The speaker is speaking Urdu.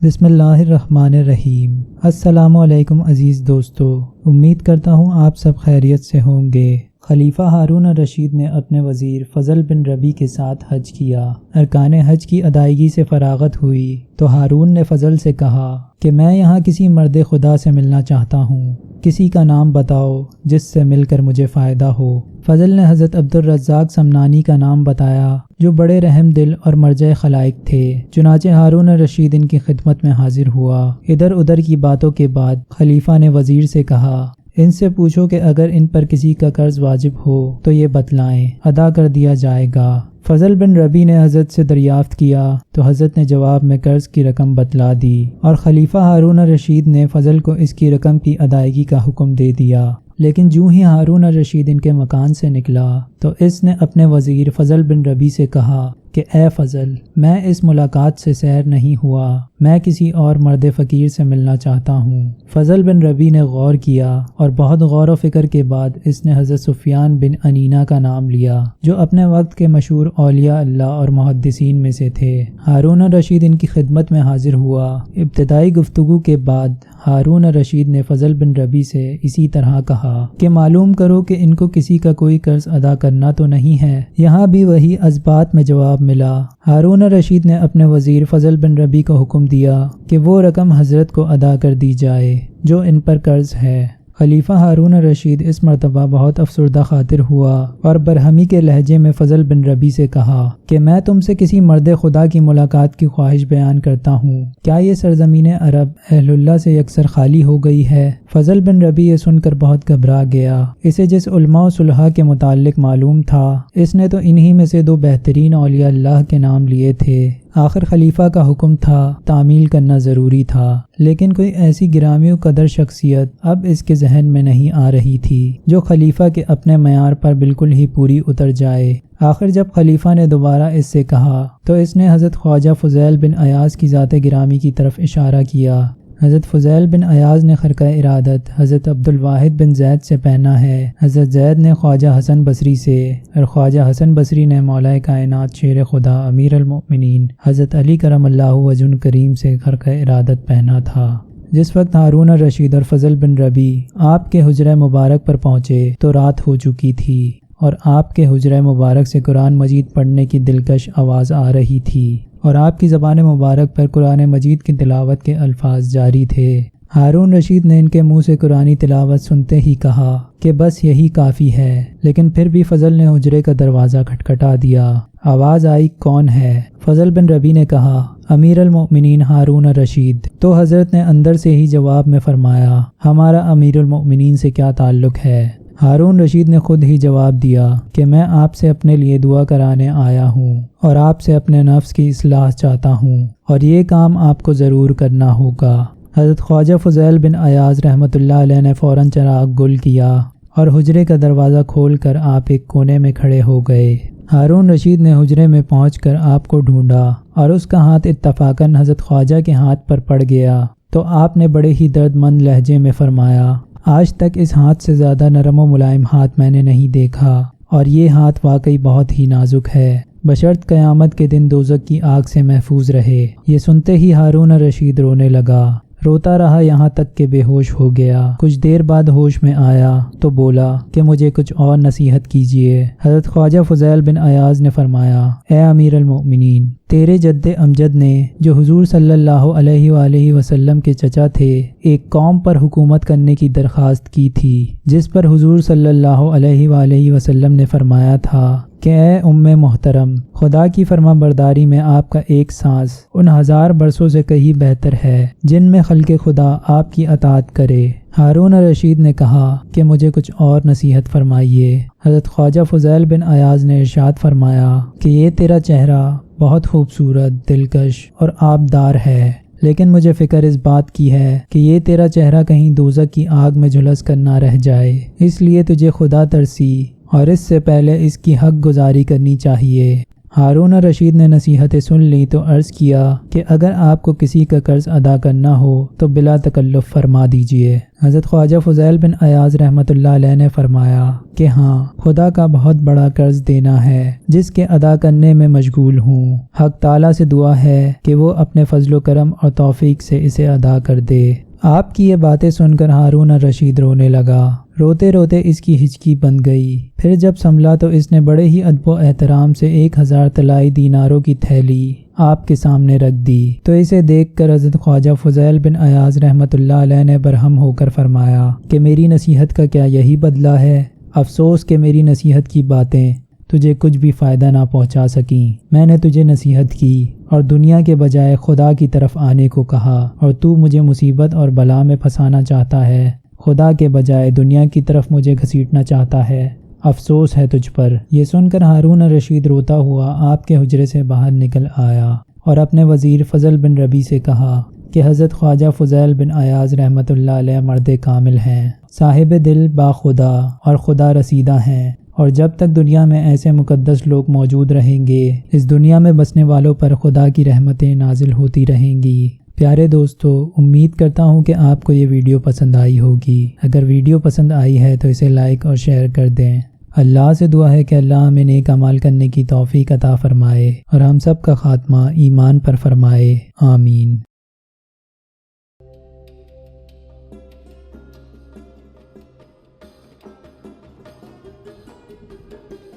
بسم اللہ الرحمن الرحیم۔ السلام علیکم عزیز دوستو، امید کرتا ہوں آپ سب خیریت سے ہوں گے۔ خلیفہ ہارون الرشید نے اپنے وزیر فضل بن ربیع کے ساتھ حج کیا۔ ارکان حج کی ادائیگی سے فراغت ہوئی تو ہارون نے فضل سے کہا کہ میں یہاں کسی مرد خدا سے ملنا چاہتا ہوں، کسی کا نام بتاؤ جس سے مل کر مجھے فائدہ ہو۔ فضل نے حضرت عبدالرزاق سمنانی کا نام بتایا جو بڑے رحم دل اور مرجع خلائق تھے۔ چنانچہ ہارون الرشید ان کی خدمت میں حاضر ہوا۔ ادھر ادھر کی باتوں کے بعد خلیفہ نے وزیر سے کہا، ان سے پوچھو کہ اگر ان پر کسی کا قرض واجب ہو تو یہ بتلائیں، ادا کر دیا جائے گا۔ فضل بن ربیع نے حضرت سے دریافت کیا تو حضرت نے جواب میں قرض کی رقم بتلا دی اور خلیفہ ہارون الرشید نے فضل کو اس کی رقم کی ادائیگی کا حکم دے دیا۔ لیکن جوں ہی ہارون الرشید ان کے مکان سے نکلا تو اس نے اپنے وزیر فضل بن ربیع سے کہا کہ اے فضل، میں اس ملاقات سے سیر نہیں ہوا، میں کسی اور مرد فقیر سے ملنا چاہتا ہوں۔ فضل بن ربیع نے غور کیا اور بہت غور و فکر کے بعد اس نے حضرت سفیان بن عنینہ کا نام لیا جو اپنے وقت کے مشہور اولیاء اللہ اور محدثین میں سے تھے۔ ہارون الرشید ان کی خدمت میں حاضر ہوا۔ ابتدائی گفتگو کے بعد ہارون الرشید نے فضل بن ربیع سے اسی طرح کہا کہ معلوم کرو کہ ان کو کسی کا کوئی قرض ادا کرنا تو نہیں ہے۔ یہاں بھی وہی ازبات میں جواب ملا۔ ہارون الرشید نے اپنے وزیر فضل بن ربیع کو حکم دیا کہ وہ رقم حضرت کو ادا کر دی جائے جو ان پر قرض ہے۔ خلیفہ ہارون الرشید اس مرتبہ بہت افسردہ خاطر ہوا اور برہمی کے لہجے میں فضل بن ربیع سے کہا کہ میں تم سے کسی مرد خدا کی ملاقات کی خواہش بیان کرتا ہوں، کیا یہ سرزمین عرب اہل اللہ سے یکسر خالی ہو گئی ہے؟ فضل بن ربیع یہ سن کر بہت گھبرا گیا۔ اسے جس علماء و صلحاء کے متعلق معلوم تھا، اس نے تو انہی میں سے دو بہترین اولیاء اللہ کے نام لیے تھے۔ آخر خلیفہ کا حکم تھا، تعمیل کرنا ضروری تھا، لیکن کوئی ایسی گرامی و قدر شخصیت اب اس کے ذہن میں نہیں آ رہی تھی جو خلیفہ کے اپنے معیار پر بالکل ہی پوری اتر جائے۔ آخر جب خلیفہ نے دوبارہ اس سے کہا تو اس نے حضرت خواجہ فضیل بن عیاض کی ذات گرامی کی طرف اشارہ کیا۔ حضرت فضیل بن عیاض نے خرقہ ارادت حضرت عبدالواحد بن زید سے پہنا ہے، حضرت زید نے خواجہ حسن بصری سے، اور خواجہ حسن بصری نے مولا کائنات شیر خدا امیر المؤمنین حضرت علی کرم اللہ وجہ کریم سے خرقہ ارادت پہنا تھا۔ جس وقت ہارون الرشید اور فضل بن ربیع آپ کے حجرہ مبارک پر پہنچے تو رات ہو چکی تھی اور آپ کے حجرہ مبارک سے قرآن مجید پڑھنے کی دلکش آواز آ رہی تھی اور آپ کی زبان مبارک پر قرآن مجید کی تلاوت کے الفاظ جاری تھے۔ ہارون رشید نے ان کے منہ سے قرآنی تلاوت سنتے ہی کہا کہ بس یہی کافی ہے، لیکن پھر بھی فضل نے حجرے کا دروازہ کھٹکھٹا دیا۔ آواز آئی، کون ہے؟ فضل بن ربیع نے کہا، امیر المؤمنین ہارون الرشید۔ تو حضرت نے اندر سے ہی جواب میں فرمایا، ہمارا امیر المؤمنین سے کیا تعلق ہے؟ ہارون رشید نے خود ہی جواب دیا کہ میں آپ سے اپنے لیے دعا کرانے آیا ہوں اور آپ سے اپنے نفس کی اصلاح چاہتا ہوں، اور یہ کام آپ کو ضرور کرنا ہوگا۔ حضرت خواجہ فضیل بن عیاض رحمۃ اللہ علیہ نے فوراً چراغ گل کیا اور حجرے کا دروازہ کھول کر آپ ایک کونے میں کھڑے ہو گئے۔ ہارون رشید نے حجرے میں پہنچ کر آپ کو ڈھونڈا اور اس کا ہاتھ اتفاقاً حضرت خواجہ کے ہاتھ پر پڑ گیا تو آپ نے بڑے ہی درد مند لہجے میں فرمایا، آج تک اس ہاتھ سے زیادہ نرم و ملائم ہاتھ میں نے نہیں دیکھا، اور یہ ہاتھ واقعی بہت ہی نازک ہے، بشرط قیامت کے دن دوزخ کی آگ سے محفوظ رہے۔ یہ سنتے ہی ہارون الرشید رونے لگا، روتا رہا یہاں تک کہ بے ہوش ہو گیا۔ کچھ دیر بعد ہوش میں آیا تو بولا کہ مجھے کچھ اور نصیحت کیجیے۔ حضرت خواجہ فضیل بن عیاض نے فرمایا، اے امیر المؤمنین، تیرے جد امجد نے جو حضور صلی اللہ علیہ وآلہ وسلم کے چچا تھے، ایک قوم پر حکومت کرنے کی درخواست کی تھی جس پر حضور صلی اللہ علیہ وآلہ وسلم نے فرمایا تھا کہ اے ام محترم، خدا کی فرما برداری میں آپ کا ایک سانس ان 1000 برسوں سے کہیں بہتر ہے جن میں خلق خدا آپ کی اطاعت کرے۔ ہارون الرشید نے کہا کہ مجھے کچھ اور نصیحت فرمائیے۔ حضرت خواجہ فضیل بن عیاض نے ارشاد فرمایا کہ یہ تیرا چہرہ بہت خوبصورت، دلکش اور آبدار ہے، لیکن مجھے فکر اس بات کی ہے کہ یہ تیرا چہرہ کہیں دوزخ کی آگ میں جھلس کر نہ رہ جائے، اس لیے تجھے خدا ترسی اور اس سے پہلے اس کی حق گزاری کرنی چاہیے۔ ہارون الرشید نے نصیحتیں سن لی تو عرض کیا کہ اگر آپ کو کسی کا قرض ادا کرنا ہو تو بلا تکلف فرما دیجئے۔ حضرت خواجہ فضیل بن عیاض رحمۃ اللہ علیہ نے فرمایا کہ ہاں، خدا کا بہت بڑا قرض دینا ہے جس کے ادا کرنے میں مشغول ہوں۔ حق تعالیٰ سے دعا ہے کہ وہ اپنے فضل و کرم اور توفیق سے اسے ادا کر دے۔ آپ کی یہ باتیں سن کر ہارون الرشید رونے لگا۔ روتے روتے اس کی ہچکی بند گئی۔ پھر جب سنبھلا تو اس نے بڑے ہی ادب و احترام سے 1000 طلائی دیناروں کی تھیلی آپ کے سامنے رکھ دی۔ تو اسے دیکھ کر حضرت خواجہ فضیل بن عیاض رحمۃ اللہ علیہ نے برہم ہو کر فرمایا کہ میری نصیحت کا کیا یہی بدلہ ہے؟ افسوس کہ میری نصیحت کی باتیں تجھے کچھ بھی فائدہ نہ پہنچا سکیں۔ میں نے تجھے نصیحت کی اور دنیا کے بجائے خدا کی طرف آنے کو کہا، اور تو مجھے مصیبت اور بلا میں پھنسانا چاہتا ہے۔ خدا کے بجائے دنیا کی طرف مجھے گھسیٹنا چاہتا ہے۔ افسوس ہے تجھ پر۔ یہ سن کر ہارون الرشید روتا ہوا آپ کے حجرے سے باہر نکل آیا اور اپنے وزیر فضل بن ربیع سے کہا کہ حضرت خواجہ فضیل بن عیاض رحمۃ اللہ علیہ مرد کامل ہیں، صاحب دل با خدا اور خدا رسیدہ ہیں، اور جب تک دنیا میں ایسے مقدس لوگ موجود رہیں گے، اس دنیا میں بسنے والوں پر خدا کی رحمتیں نازل ہوتی رہیں گی۔ پیارے دوستو، امید کرتا ہوں کہ آپ کو یہ ویڈیو پسند آئی ہوگی۔ اگر ویڈیو پسند آئی ہے تو اسے لائک اور شیئر کر دیں۔ اللہ سے دعا ہے کہ اللہ ہمیں نیک اعمال کرنے کی توفیق عطا فرمائے اور ہم سب کا خاتمہ ایمان پر فرمائے۔ آمین۔